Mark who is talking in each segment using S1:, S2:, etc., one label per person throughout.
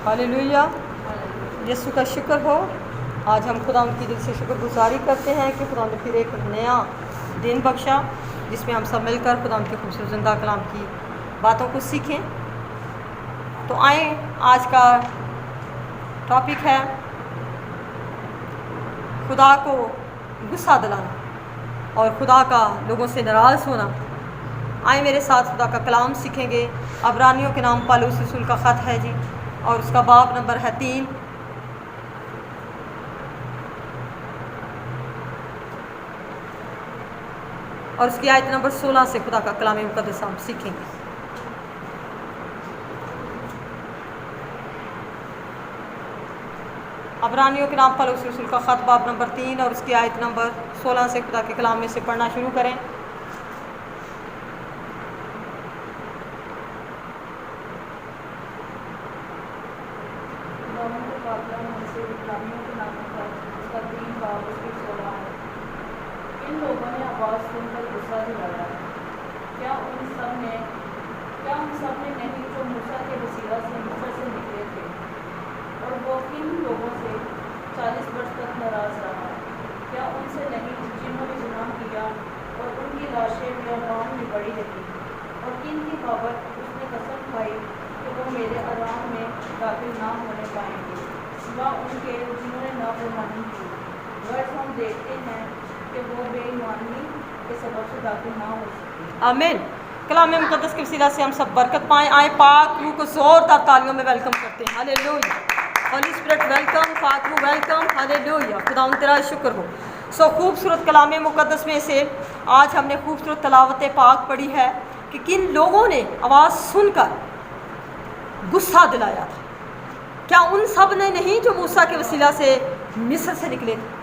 S1: Hallelujah. यीशु का शुक्र हो। आज हम खुदा की दिल से शुक्रगुजारी करते हैं कि खुदा ने फिर एक नया दिन बख्शा जिसमें हम सब मिलकर खुदा के खूबसूरत ज़िंदा कलाम की बातों को सीखें। तो आए, आज का टॉपिक है खुदा को गुस्सा दिलाना और खुदा का लोगों से नाराज़ होना। आए मेरे साथ खुदा का कलाम सीखेंगे। अबरानियों के नाम पौलुस रसूल का ख़त है जी, और उसका बाब नंबर है 3 और उसकी आयत नंबर 16 से खुदा का कलाम मुक़द्दस हम सीखेंगे। अबरानियों के नाम पौलुस रसूल का ख़त बाब नंबर 3 और उसकी आयत नंबर 16 से खुदा के कलाम में से पढ़ना शुरू करें।
S2: इन लोगों ने आवाज़ सुनकर गुस्सा दिलाया। क्या उन सब ने नहीं जो मूसा के वसीला से मिस्र से निकले थे, और वो किन लोगों से 40 वर्ष तक नाराज़ रहा? क्या उनसे नहीं जिन्होंने जुर्म किया और उनकी लाशें बियाबान में पड़ी रही? और किन की बाबत उसने कसम खाई कि वो मेरे आराम में दाखिल ना होने पाएंगे, सिवा उनके जिन्होंने नाफरमानी की। वर्ष हम देखते हैं कि वो बेईमानी के सबब से दाखिल ना हो सके।
S1: आमीन। कलाम मुक़द्दस के वसीला से हम सब बरकत पाएँ। आए पाक रूह को ज़ोरदार तालियों में वेलकम करते हैं। हालेलुया। होली स्पिरिट वेलकम, पाक रूह वेलकम। हालेलुया। खुदा तेरा शुक्र हो। खूबसूरत कलाम मुक़द्दस में से आज हमने खूबसूरत तलावत पाक पढ़ी है कि किन लोगों ने आवाज़ सुनकर गुस्सा दिलाया था। क्या उन सब ने नहीं जो मूसा के वसीला से मिस्र से निकले थे?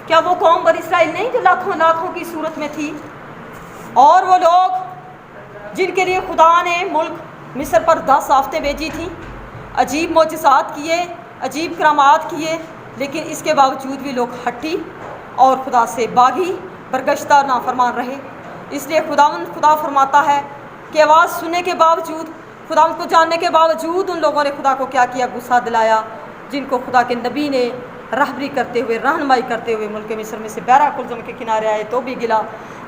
S1: क्या वो कौम बनी इसराइल नहीं जो लाखों लाखों की सूरत में थी? और वो लोग जिनके लिए खुदा ने मुल्क मिस्र पर 10 आफतें भेजी थी, अजीब मोजज़ात किए, अजीब करामात किए, लेकिन इसके बावजूद भी लोग हटी और खुदा से बागी बरगश्ता नाफरमान रहे। इसलिए खुदा फरमाता है कि आवाज़ सुनने के बावजूद, खुदा को जानने के बावजूद उन लोगों ने खुदा को क्या किया? गुस्सा दिलाया। जिनको खुदा के नबी ने रहबरी करते हुए, रहनुमाई करते हुए मुल्क मिस्र में से बहरा कुलज़म के किनारे आए तो भी गिला,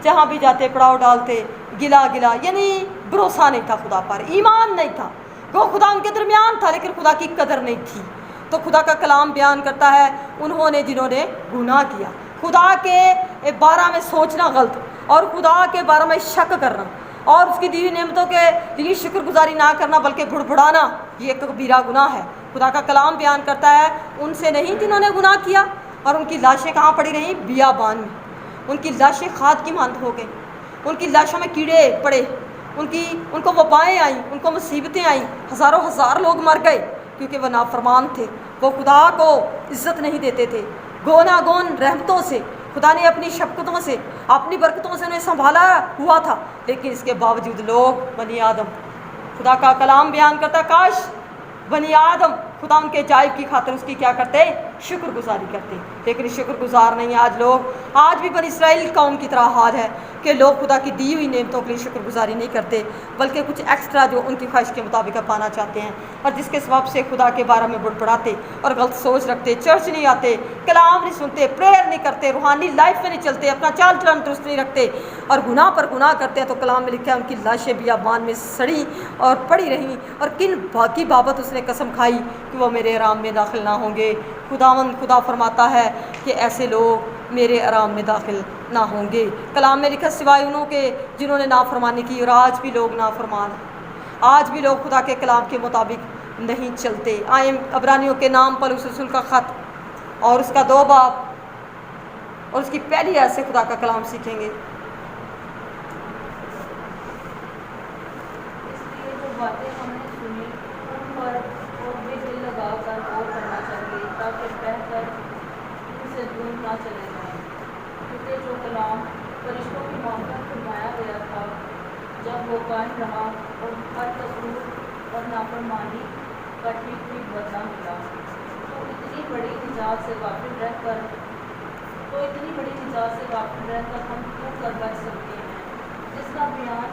S1: जहाँ भी जाते पड़ाव डालते गिला, यानी भरोसा नहीं था खुदा पर, ईमान नहीं था। वो खुदा उनके दरमियान था लेकिन खुदा की कदर नहीं थी। तो खुदा का कलाम बयान करता है उन्होंने जिन्होंने गुनाह किया, खुदा के बारे में सोचना गलत और खुदा के बारे में शक करना और उसकी दी हुई नेमतों के लिए शुक्रगुजारी ना करना बल्कि बुड़बुड़ाना, ये एक कबीरा गुनाह है। खुदा का कलाम बयान करता है उनसे नहीं जिन्होंने गुनाह किया और उनकी लाशें कहाँ पड़ी रहीं? बियाबान में। उनकी लाशें खाद की मांद हो गई, उनकी लाशों में कीड़े पड़े, उनको वबाएँ आईं, उनको मुसीबतें आईं, हज़ारों हज़ार लोग मर गए क्योंकि वह नाफरमान थे। वो खुदा को इज़्ज़त नहीं देते थे। गोनागोन रहमतों से खुदा ने अपनी शफ़क़तों से, अपनी बरकतों से उन्हें संभाला हुआ था, लेकिन इसके बावजूद लोग बनी आदम, खुदा का कलाम बयान करता काश बनी आदम खुदा उनके जायब की खातिर उसकी क्या करते? शुक्रगुजारी करते, लेकिन शुक्रगुजार नहीं। आज भी बनी इसराइल कौम की तरह हाल है कि लोग खुदा की दी हुई नेमतों के लिए शुक्रगुजारी नहीं करते बल्कि कुछ एक्स्ट्रा जो उनकी ख्वाहिश के मुताबिक पाना चाहते हैं, और जिसके सबब से खुदा के बारे में बुड़बुड़ाते और गलत सोच रखते, चर्च नहीं आते, कलाम नहीं सुनते, प्रेयर नहीं करते, रूहानी लाइफ में नहीं चलते, अपना चाल चलन दुरुस्त नहीं रखते और गुनाह पर गुनाह करते हैं। तो कलाम में लिखा है उनकी लाशें बियाबान में सड़ी और पड़ी रहीं और किन बाकी बाबत उसने कसम खाई कि वो मेरे आराम में दाखिल ना होंगे। खुदा फरमाता है कि ऐसे लोग मेरे आराम में दाखिल ना होंगे। कलाम में लिखा सिवाय उन्हों के जिन्होंने नाफरमानी की, और आज भी लोग नाफरमान हैं, आज भी लोग खुदा के कलाम के मुताबिक नहीं चलते। आए अबरानियों के नाम पौलुस रसूल का ख़त और उसका 2 बाब और उसकी पहली आयत से खुदा का कलाम सीखेंगे।
S2: इसलिए जो बातें हमने सुनी उन पर और भी दिल लगाकर गौर करना चाहिए ताकि बहकर उनसे दूर ना चले जाएं। क्योंकि जो कलाम फरिश्तों की मार्फत फरमाया गया था जब वो कायम रहा और हर कसूर और नाफरमानी का ठीक ठीक बदला मिला, तो इतनी बड़ी निजात से गाफिल रहकर हम क्यों कर बच सकते हैं, जिसका बयान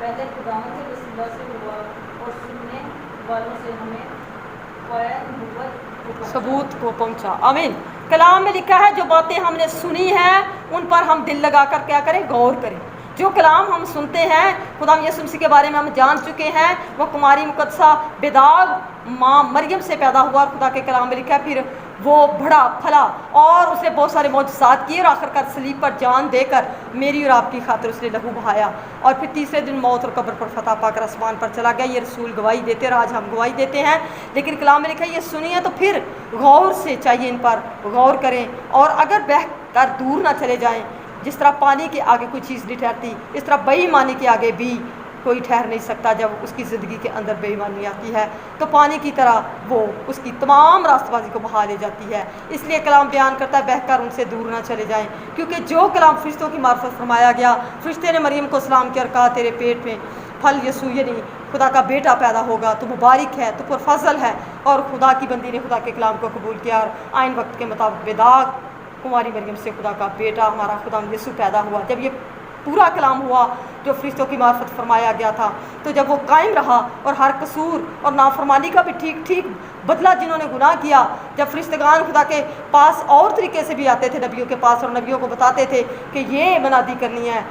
S2: पहले खुदावंद के वसीला से हुआ और सुनने वालों से हमें फ़ौरन नबूवत को पहुँचा।
S1: सबूत को पहुंचा। आमीन। कलाम में लिखा है जो बातें हमने सुनी हैं उन पर हम दिल लगा कर क्या करें, गौर करें। जो कलाम हम सुनते हैं, खुदा यीशु मसीह के बारे में हम जान चुके हैं, वो कुमारी मुकद्दसा बेदाग माँ मरियम से पैदा हुआ। खुदा के कलाम में लिखा है फिर वो बढ़ा फला और उसने बहुत सारे मौजज़ात किए और आखिरकार सलीब पर जान देकर मेरी और आपकी खातिर उसने लहू बहाया और फिर तीसरे दिन मौत और कब्र पर फतह पाकर आसमान पर चला गया। ये रसूल गवाही देते और आज हम गवाही देते हैं। लेकिन कलाम में लिखा है ये सुनिए तो फिर गौर से चाहिए, इन पर गौर करें और अगर बह कर दूर ना चले जाएं। जिस तरह पानी के आगे कोई चीज़ नहीं ठहरती, इस तरह बेईमानी के आगे भी कोई ठहर नहीं सकता। जब उसकी ज़िंदगी के अंदर बेईमानी आती है तो पानी की तरह वो उसकी तमाम रास्तबाजी को बहा ले जाती है। इसलिए कलाम बयान करता है बहकर उनसे दूर ना चले जाएं, क्योंकि जो कलाम फरिश्तों की मार्फत फरमाया गया, फरिश्ते ने मरियम को सलाम किया और कहा तेरे पेट में फल यसू यानी खुदा का बेटा पैदा होगा, तो मुबारक है, तो पर फजल है। और खुदा की बंदी ने खुदा के कलाम को कबूल किया और आइन वक्त के मुताबिक बेदाग कुमारी मरियम से खुदा का बेटा हमारा खुदा यसू पैदा हुआ। जब ये पूरा कलाम हुआ जो फरिश्तों की मार्फत फरमाया गया था, तो जब वो कायम रहा और हर कसूर और नाफरमानी का भी ठीक ठीक बदला जिन्होंने गुनाह किया, जब फरिश्तेगान खुदा के पास और तरीके से भी आते थे नबियों के पास और नबियों को बताते थे कि ये मनादी करनी है,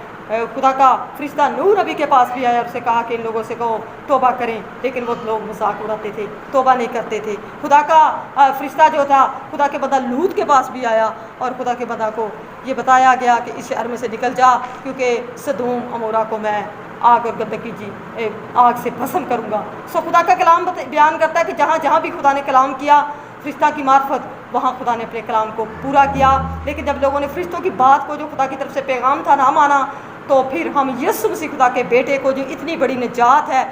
S1: खुदा का फरिश्ता नूह नबी के पास भी आया और उससे कहा कि इन लोगों से कहो तौबा करें, लेकिन वो लोग मजाक उड़ाते थे, तौबा नहीं करते थे। खुदा का फरिश्ता जो था खुदा के बंदा लूत के पास भी आया और खुदा के बंदा को ये बताया गया कि इस शहर में से निकल जा, क्योंकि सदूम अमोरा को मैं आग और गंदगी जी आग से भस्म करूँगा। सो खुदा का कलाम बयान करता है कि जहाँ जहाँ भी खुदा ने कलाम किया फरिश्ता की मार्फत, वहाँ खुदा ने अपने कलाम को पूरा किया। लेकिन जब लोगों ने फरिश्तों की बात को जो खुदा की तरफ से पैगाम था ना माना, तो फिर हम यीशु मसीह खुदा के बेटे को जो इतनी बड़ी निजात है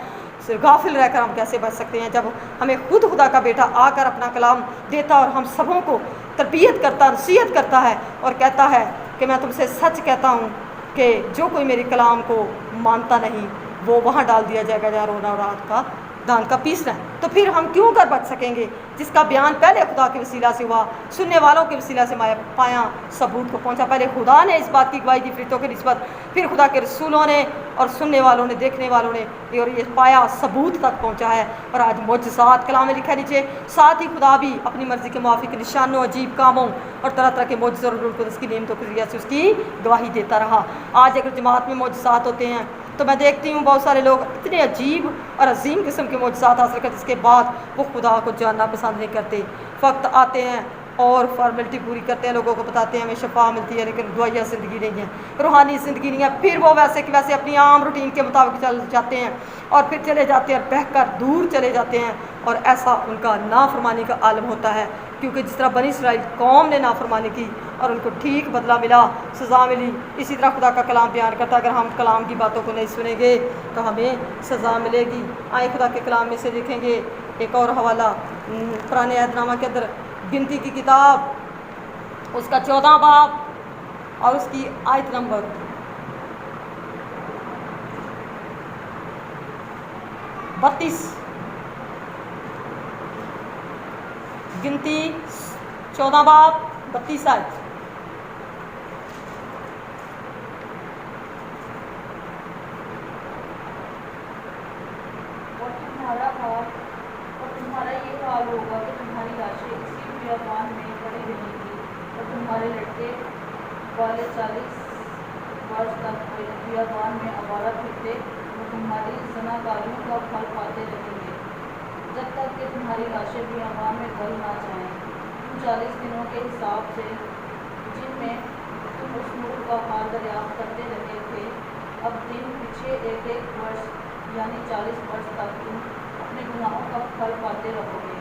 S1: से गाफिल रहकर हम कैसे बच सकते हैं, जब हमें खुद खुदा का बेटा आकर अपना कलाम देता और हम सबों को तरबियत करता, नसीहत करता है और कहता है कि मैं तुमसे सच कहता हूँ कि जो कोई मेरे कलाम को मानता नहीं वो वहाँ डाल दिया जाएगा जहाँ रोना और आग का दान का पीसना है। तो फिर हम क्यों कर बच सकेंगे जिसका बयान पहले खुदा के वसीला से हुआ, सुनने वालों के वसीला से पाया, सबूत को पहुंचा। पहले खुदा ने इस बात की गवाही दी फरिश्तों की निस्बत, फिर खुदा के रसूलों ने और सुनने वालों ने, देखने वालों ने, और ये पाया सबूत तक पहुंचा है। और आज मौजज़ात कलाम में लिखा है नीचे, साथ ही खुदा भी अपनी मर्ज़ी के मुआफिक निशानों, अजीब कामों और तरह तरह के मौजज़े और रूह कुदस की नेमतों के ज़रिए से उसकी गवाही देता रहा। आज अगर जमात में मौजज़ात होते हैं तो मैं देखती हूँ बहुत सारे लोग इतने अजीब और अजीम किस्म के मौजज़ात हासिल करते, जिसके बाद वो खुदा को जानना पसंद नहीं करते। फ़क्त आते हैं और फॉर्मेलिटी पूरी करते हैं, लोगों को बताते हैं हमें शफा मिलती है, लेकिन दुआया ज़िंदगी नहीं है, रूहानी ज़िंदगी नहीं है। फिर वो वैसे कि वैसे अपनी आम रूटीन के मुताबिक चल जाते हैं और फिर चले जाते हैं और बहकर दूर चले जाते हैं। और ऐसा उनका नाफरमानी का आलम होता है, क्योंकि जिस तरह बनी इसराइल कौम ने नाफरमानी की और उनको ठीक बदला मिला, सज़ा मिली, इसी तरह खुदा का कलाम बयान करता है अगर हम कलाम की बातों को नहीं सुनेंगे तो हमें सज़ा मिलेगी। आए खुदा के कलाम में से देखेंगे एक और हवाला पुराने अहदनामा के अंदर गिनती की किताब उसका 14 बाब और उसकी आयत नंबर 32। गिनती 14 बाब 32 आयत।
S2: और तुम्हारा ये हाल होगा कि तुम्हारी लाशें इसी बियाबान में पड़ी रहेंगी और तुम्हारे लड़के वाले 40 वर्ष तक बियाबान में आवारा फिरते और तुम्हारी ज़नाकारियों का फल पाते रहेंगे, जब तक कि तुम्हारी लाशें बियाबान में गल ना जाएं। तुम 40 दिनों के हिसाब से जिनमें तुम उस नूर का हाल दरियाफ्त करते रहे थे, अब दिन पीछे एक एक वर्ष यानी 40 वर्ष तक तुम अपने गुनाहों का फल पाते रहोगे,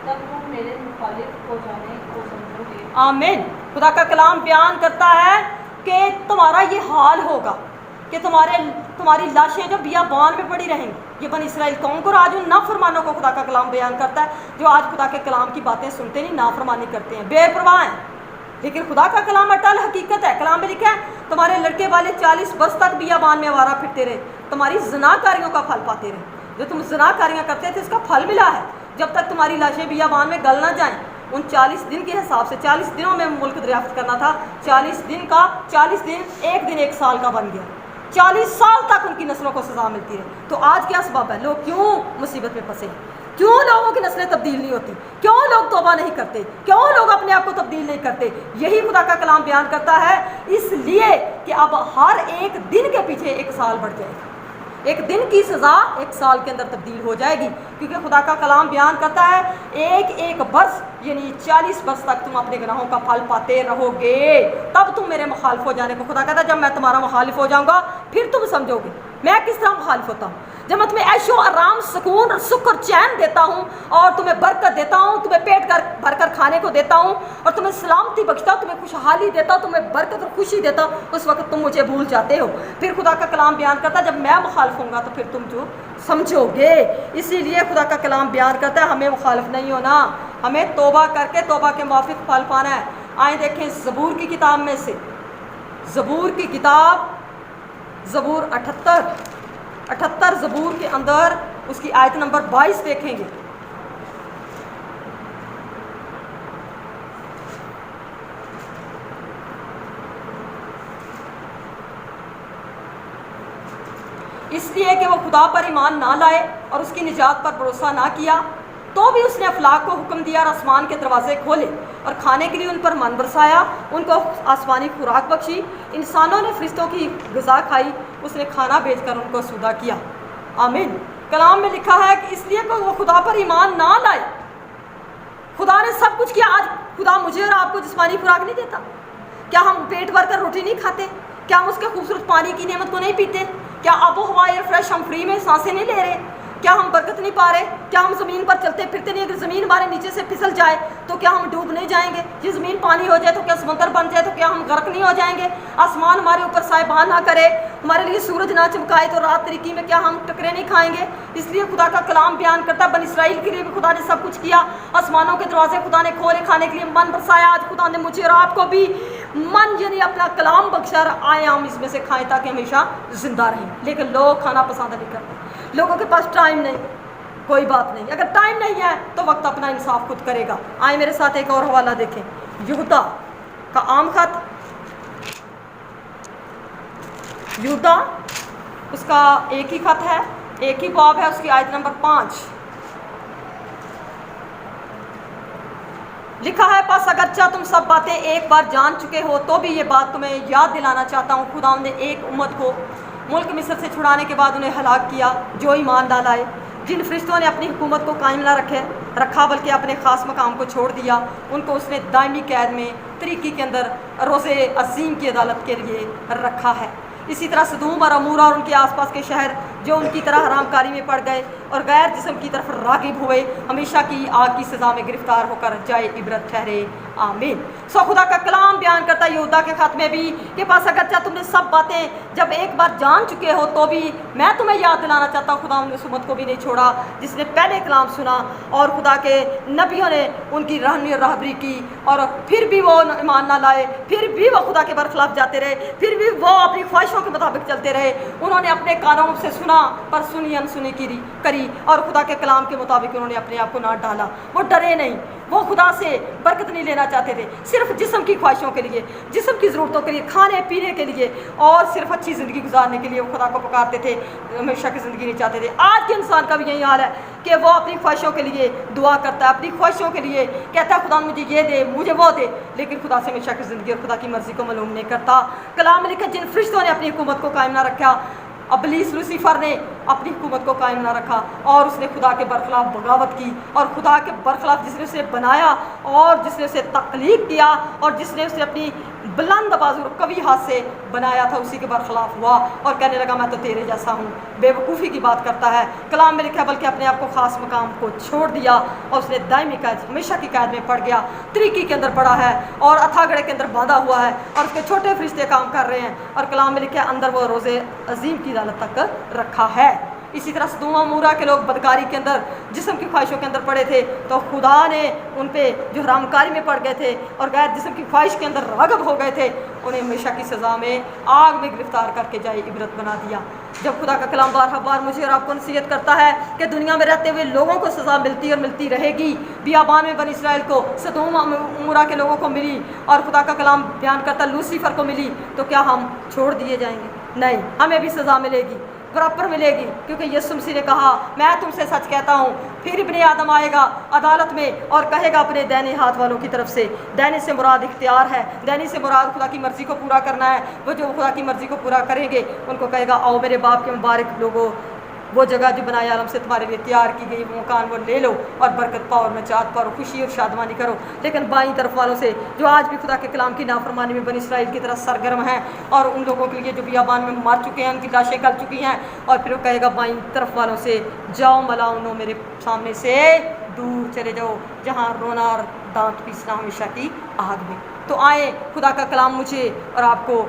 S2: तब तुम मेरे मुखालिफ हो जाने को समझोगे।
S1: आमीन। खुदा का कलाम बयान करता है कि तुम्हारा ये हाल होगा कि तुम्हारी लाशें जो बियाबान में पड़ी रहेंगी। ये बनी इसराइल कौम को, आज उन नाफरमानों को खुदा का कलाम बयान करता है जो आज खुदा के कलाम की बातें सुनते नहीं, नाफरमानी करते हैं, बेपरवाह हैं। लेकिन खुदा का कलाम अटल हकीकत है। कलाम में लिखा है तुम्हारे लड़के वाले 40 वर्ष तक बियाबान में आवारा फिरते रहे, तुम्हारी ज़नाकारियों का फल पाते रहे। जो तुम ज़नाकारियाँ करते थे इसका फल मिला है, जब तक तुम्हारी लाशें बियाबान में गल ना जाएं। उन 40 दिन के हिसाब से 40 दिनों में मुल्क दरियाफ्त करना था, 40 दिन का 40 दिन एक साल का बन गया। 40 سال تک ان کی نسلوں کو سزا ملتی رہی. تو آج کیا سبب ہے؟ لوگ کیوں مصیبت میں پھنسے ہیں؟ کیوں لوگوں کی نسلیں تبدیل نہیں ہوتی؟ کیوں لوگ توبہ نہیں کرتے؟ کیوں لوگ اپنے آپ کو تبدیل نہیں کرتے؟ یہی خدا کا کلام بیان کرتا ہے، اس لیے کہ اب ہر ایک دن کے پیچھے 1 سال بڑھ جائے گا. ایک دن کی سزا 1 سال کے اندر تبدیل ہو جائے گی، کیونکہ خدا کا کلام بیان کرتا ہے ایک برس یعنی 40 برس تک تم اپنے گناہوں کا پھل پاتے رہو گے، تب تم میرے مخالف ہو جانے کو. خدا کہتا ہے جب میں تمہارا مخالف ہو جاؤں گا پھر تم سمجھو گے میں کس طرح مخالف ہوتا ہوں. جب میں تمہیں عیش و آرام، سکون اور سکھ اور چین دیتا ہوں اور تمہیں برکت دیتا ہوں، تمہیں پیٹ بھر کر کھانے کو دیتا ہوں اور تمہیں سلامتی بخشتا ہوں، تمہیں خوشحالی دیتا ہوں، تمہیں برکت اور خوشی دیتا ہوں، اس وقت تم مجھے بھول جاتے ہو. پھر خدا کا کلام بیان کرتا ہے جب میں مخالف ہوں گا تو پھر تم جو سمجھو گے. اسی لیے خدا کا کلام بیان کرتا ہے ہمیں مخالف نہیں ہونا، ہمیں توبہ کر کے توبہ کے موافق پھل پانا ہے. آئیں دیکھیں زبور کی کتاب میں سے، زبور کی کتاب، زبور 78 زبور کے اندر اس کی آیت نمبر 22 دیکھیں گے. اس لیے کہ وہ خدا پر ایمان نہ لائے اور اس کی نجات پر بھروسہ نہ کیا، تو بھی اس نے افلاک کو حکم دیا اور آسمان کے دروازے کھولے اور کھانے کے لیے ان پر من برسایا، ان کو آسمانی خوراک بخشی. انسانوں نے فرشتوں کی غذا کھائی، اس نے کھانا بیچ کر ان کو سودا کیا. آمین. کلام میں لکھا ہے کہ اس لیے کہ وہ خدا پر ایمان نہ لائے. خدا نے سب کچھ کیا. آج خدا مجھے اور آپ کو جسمانی خوراک نہیں دیتا؟ کیا ہم پیٹ بھر کر روٹی نہیں کھاتے؟ کیا ہم اس کے خوبصورت پانی کی نعمت کو نہیں پیتے؟ کیا آب و ہوا ایئر فریش ہم فری میں سانسیں نہیں لے رہے؟ کیا ہم برکت نہیں پا رہے؟ کیا ہم زمین پر چلتے پھرتے نہیں؟ اگر زمین ہمارے نیچے سے پھسل جائے تو کیا ہم ڈوب نہیں جائیں گے؟ یہ زمین پانی ہو جائے تو کیا سمندر بن جائے تو کیا ہم غرق نہیں ہو جائیں گے؟ آسمان ہمارے اوپر سائبان نہ کرے، ہمارے لیے سورج نہ چمکائے تو رات طریقی میں کیا ہم ٹکرے نہیں کھائیں گے؟ اس لیے خدا کا کلام بیان کرتا ہے بنی اسرائیل کے لیے بھی خدا نے سب کچھ کیا. آسمانوں کے دروازے خدا نے کھولے، کھانے کے لیے من برسایا. آج خدا نے مجھے اور آپ کو بھی من یعنی اپنا کلام بخشا. آئے ہم اس میں سے کھائیں تاکہ ہمیشہ زندہ رہیں. لیکن لوگ کھانا پسند نہیں کرتے، لوگوں کے پاس ٹائم نہیں. کوئی بات نہیں، اگر ٹائم نہیں ہے تو وقت اپنا انصاف خود کرے گا. آئیں میرے ساتھ ایک اور حوالہ دیکھیں، یہودا کا عام خط، یہودا اس کا ایک ہی خط ہے، ایک ہی باب ہے، اس کی آیت نمبر 5 لکھا ہے پس اگرچہ تم سب باتیں ایک بار جان چکے ہو تو بھی یہ بات تمہیں یاد دلانا چاہتا ہوں، خدا نے ایک امت کو ملک مصر سے چھڑانے کے بعد انہیں ہلاک کیا جو ایمان نہ لائے، جن فرشتوں نے اپنی حکومت کو قائم نہ رکھا بلکہ اپنے خاص مقام کو چھوڑ دیا. ان کو اس نے دائمی قید میں طریقی کے اندر روز عظیم کی عدالت کے لیے رکھا ہے. اسی طرح سدوم اور عمورہ اور ان کے آس پاس کے شہر جو ان کی طرح حرام کاری میں پڑ گئے اور غیر جسم کی طرف راغب ہوئے، ہمیشہ کی آگ کی سزا میں گرفتار ہو کر جائے عبرت ٹھہرے. آمین. خدا کا کلام بیان کرتا ہے یہودا کے خط میں بھی کہ پس اگرچہ تم نے سب باتیں جب ایک بار جان چکے ہو تو بھی میں تمہیں یاد دلانا چاہتا ہوں. خدا ان اس امت کو بھی نہیں چھوڑا جس نے پہلے کلام سنا اور خدا کے نبیوں نے ان کی رہنمی اور راہبری کی اور پھر بھی وہ ایمان نہ لائے، پھر بھی وہ خدا کے برخلاف جاتے رہے، پھر بھی وہ اپنی خواہشوں کے مطابق چلتے رہے. انہوں نے اپنے کانوں سے سنا پر سنی انسنی کری اور خدا کے کلام کے مطابق انہوں نے اپنے آپ کو نہ ڈالا. وہ ڈرے نہیں، وہ خدا سے برکت نہیں لینا چاہتے تھے، صرف جسم کی خواہشوں کے لیے، جسم کی ضرورتوں کے لیے، کھانے پینے کے لیے اور صرف اچھی زندگی گزارنے کے لیے وہ خدا کو پکارتے تھے، ہمیشہ کی زندگی نہیں چاہتے تھے. آج کے انسان کا بھی یہی حال ہے کہ وہ اپنی خواہشوں کے لیے دعا کرتا ہے، اپنی خواہشوں کے لیے کہتا ہے خدا مجھے یہ دے، مجھے وہ دے، لیکن خدا سے ہمیشہ کی زندگی اور خدا کی مرضی کو معلوم نہیں کرتا. کلام میں لکھا جن فرشتوں نے اپنی حکومت کو قائم نہ رکھا، ابلیس لوسیفر نے اپنی حکومت کو قائم نہ رکھا اور اس نے خدا کے برخلاف بغاوت کی، اور خدا کے برخلاف جس نے اسے بنایا اور جس نے اسے تخلیق کیا اور جس نے اسے اپنی بلند بازو قوی ہاتھ سے بنایا تھا اسی کے برخلاف ہوا اور کہنے لگا میں تو تیرے جیسا ہوں. بے وقوفی کی بات کرتا ہے. کلام میں لکھا بلکہ اپنے آپ کو خاص مقام کو چھوڑ دیا اور اس نے دائمی قید، ہمیشہ کی قید میں پڑ گیا، طریقی کے اندر پڑا ہے اور اتھاگڑے کے اندر باندھا ہوا ہے اور اس کے چھوٹے فرشتے کام کر رہے ہیں اور کلام میں لکھا اندر وہ روز عظیم کی عدالت تک رکھا ہے. اسی طرح سدوم و عمورہ کے لوگ بدکاری کے اندر، جسم کی خواہشوں کے اندر پڑے تھے تو خدا نے ان پہ جو حرام کاری میں پڑ گئے تھے اور غیر جسم کی خواہش کے اندر راغب ہو گئے تھے انہیں ہمیشہ کی سزا میں آگ میں گرفتار کر کے جائے عبرت بنا دیا. جب خدا کا کلام بار بار مجھے اور آپ کو نصیحت کرتا ہے کہ دنیا میں رہتے ہوئے لوگوں کو سزا ملتی اور ملتی رہے گی، بیابان میں بنی اسرائیل کو، سدوم عمورہ کے لوگوں کو ملی اور خدا کا کلام بیان کرتا لوسیفر کو ملی، تو کیا ہم چھوڑ دیے جائیں گے؟ नहीं, हमें भी सज़ा मिलेगी, बराबर मिलेगी, क्योंकि यीशु मसीह ने कहा मैं तुमसे सच कहता हूँ फिर इब्ने आदम आएगा अदालत में और कहेगा अपने दाहिने हाथ वालों की तरफ से, दाहिने से मुराद इख्तियार है, दाहिने से मुराद खुदा की मर्ज़ी को पूरा करना है, वो जो खुदा की मर्ज़ी को पूरा करेंगे उनको कहेगा आओ मेरे बाप के मुबारक लोगों, वो जगह जो बनाए आलम से तुम्हारे लिए तैयार की गई, वो मकान वो ले लो और बरकत पाओ और नजात पाओ, खुशी और शादमानी करो। लेकिन बाईं तरफ वालों से जो आज भी खुदा के कलाम की नाफरमानी में बनी इसराइल की तरह सरगर्म हैं और उन लोगों के लिए जो बियाबान में मर चुके हैं, उनकी लाशें गल चुकी हैं, और फिर वो कहेगा बाईं तरफ वालों से जाओ मलाउनो मेरे सामने से दूर चले जाओ जहाँ रोना और दांत पीसना हमेशा की आग में। तो आए, खुदा का कलाम मुझे और आपको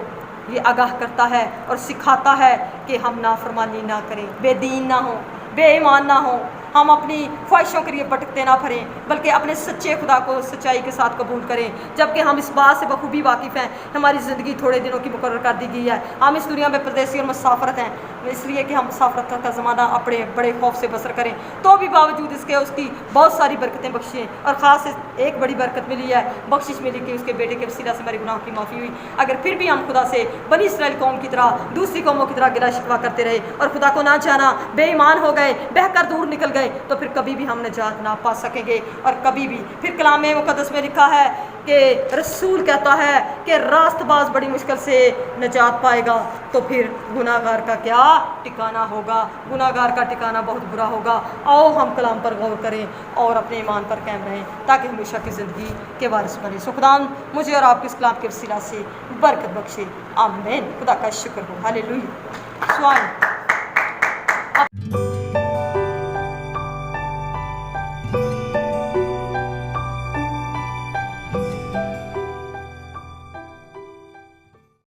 S1: ये आगाह करता है और सिखाता है कि हम नाफरमानी ना करें, बेदीन ना हो, बेईमान ना हो, हम अपनी ख्वाहिशों के लिए भटकते ना फिरें, बल्कि अपने सच्चे खुदा को सच्चाई के साथ कबूल करें। जबकि हम इस बात से बखूबी वाकिफ़ हैं हमारी ज़िंदगी थोड़े दिनों की मुकर्रर कर दी गई है, हम इस दुनिया में परदेसी और मुसाफरत हैं, इसलिए कि हम मुसाफरत का ज़माना अपने बड़े खौफ से बसर करें। तो भी बावजूद इसके उसकी बहुत सारी बरकतें बख्शें, और ख़ास एक बड़ी बरकत मिली है, बख्शिश मिली कि उसके बेटे के वसीला से हमारे गुनाहों की माफ़ी हुई। अगर फिर भी हम खुदा से बनी इसराइल कौम की तरह दूसरी कौमों की तरह गिला शिकवा करते रहे और खुदा को ना जाना, बेईमान हो गए, बहकर दूर निकल गए, तो फिर कभी भी हम निजात ना पा सकेंगे। और कभी भी फिर कलाम मुक़द्दस में लिखा है कि रसूल कहता है कि रास्तबाज बड़ी मुश्किल से निजात पाएगा, तो फिर गुनाहगार का क्या ठिकाना होगा, गुनाहगार का ठिकाना बहुत बुरा होगा। आओ हम कलाम पर गौर करें और अपने ईमान पर कायम रहें ताकि हमेशा की ज़िंदगी के वारिस बने। सो खुदा मुझे और आपके इस कलाम के वसीला से बरकत बख्शे, आमीन। खुदा का शुक्र हो, हालेलुया।